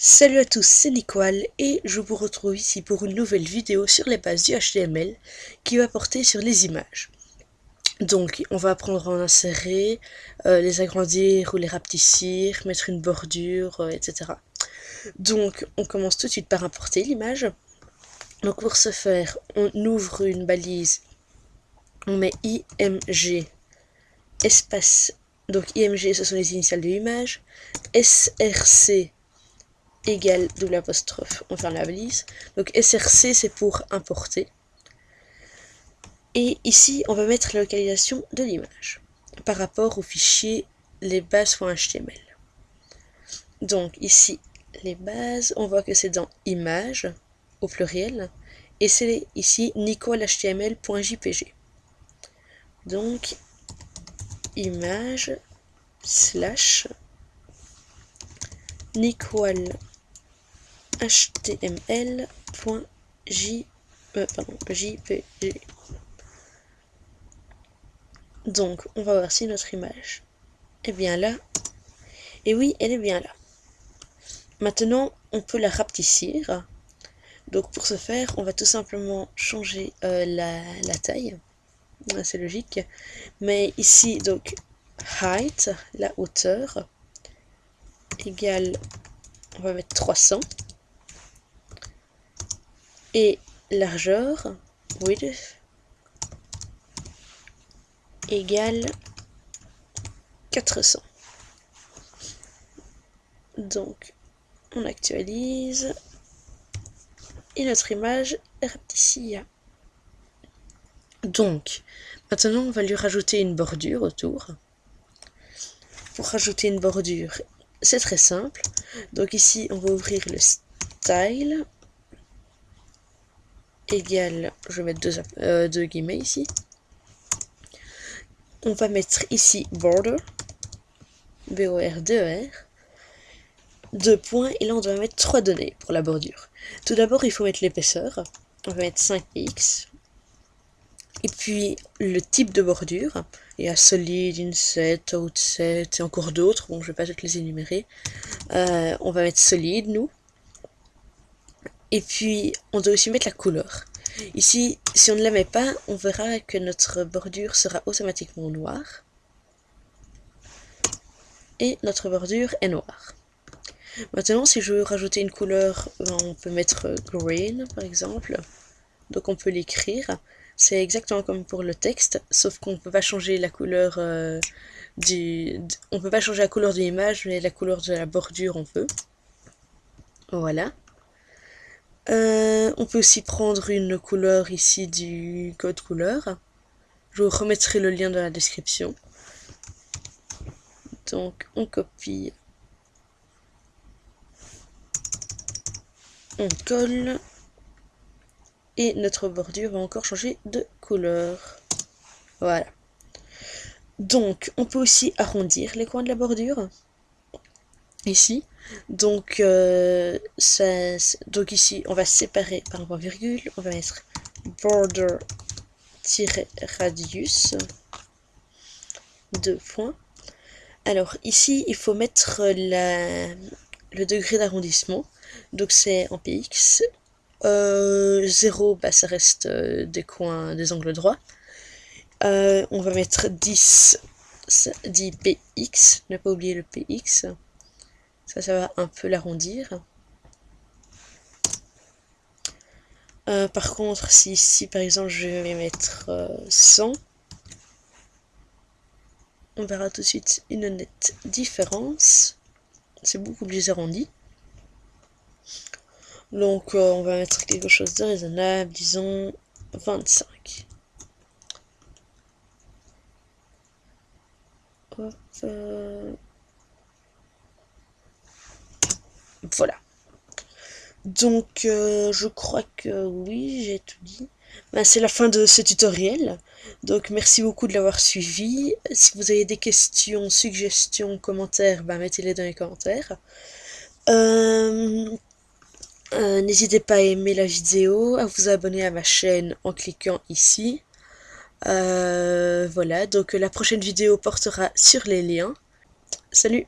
Salut à tous, c'est Nicole et je vous retrouve ici pour une nouvelle vidéo sur les bases du HTML qui va porter sur les images. Donc on va apprendre à en insérer, les agrandir ou les rapetissir, mettre une bordure, etc. Donc on commence tout de suite par importer l'image. Donc pour ce faire, on ouvre une balise, on met img espace, donc img ce sont les initiales de l'image, src égale double apostrophe, on ferme la balise. Donc src c'est pour importer. Et ici on va mettre la localisation de l'image par rapport au fichier les bases.html. Donc ici les bases, on voit que c'est dans images au pluriel et c'est ici nicolehtml.jpg. Donc image slash nicolehtml.jpg. Donc on va voir si notre image est bien là. Et oui, elle est bien là. Maintenant on peut la rapetissir. Donc pour ce faire, on va tout simplement changer la taille. C'est logique. Mais ici, donc height, la hauteur, égale, on va mettre 300. Et largeur, width, égale 400. Donc on actualise. Et notre image est rapetissée. Donc, maintenant on va lui rajouter une bordure autour. Pour rajouter une bordure, c'est très simple. Donc ici, on va ouvrir le style, égale, je vais mettre deux guillemets ici. On va mettre ici border, B-O-R-D-E-R, deux points, et là on doit mettre 3 données pour la bordure. Tout d'abord, il faut mettre l'épaisseur, on va mettre 5x. Et puis le type de bordure, il y a solide, inset, outset et encore d'autres, bon je vais pas toutes les énumérer. On va mettre solide nous. Et puis on doit aussi mettre la couleur. Ici, si on ne la met pas, on verra que notre bordure sera automatiquement noire. Et notre bordure est noire. Maintenant, si je veux rajouter une couleur, on peut mettre green par exemple. Donc on peut l'écrire. C'est exactement comme pour le texte, sauf qu'on ne peut pas changer la couleur on peut pas changer la couleur de l'image, mais la couleur de la bordure on peut. Voilà. On peut aussi prendre une couleur ici du code couleur. Je vous remettrai le lien dans la description. Donc on copie. On colle. Et notre bordure va encore changer de couleur. Voilà. Donc, on peut aussi arrondir les coins de la bordure. Ici. Donc, donc ici, on va séparer par un point virgule. On va mettre border-radius. 2 points. Alors, ici, il faut mettre le degré d'arrondissement. Donc, c'est en px. 0, bah, ça reste des coins, des angles droits. On va mettre 10 px, ne pas oublier le px. Ça va un peu l'arrondir. Par contre, si ici, par exemple, je vais mettre 100, on verra tout de suite une nette différence. C'est beaucoup plus arrondi. Donc on va mettre quelque chose de raisonnable, disons 25. Hop, voilà. Donc je crois que oui, j'ai tout dit. Ben, c'est la fin de ce tutoriel. Donc merci beaucoup de l'avoir suivi. Si vous avez des questions, suggestions, commentaires, ben, mettez-les dans les commentaires. N'hésitez pas à aimer la vidéo, à vous abonner à ma chaîne en cliquant ici. Voilà, donc la prochaine vidéo portera sur les liens. Salut!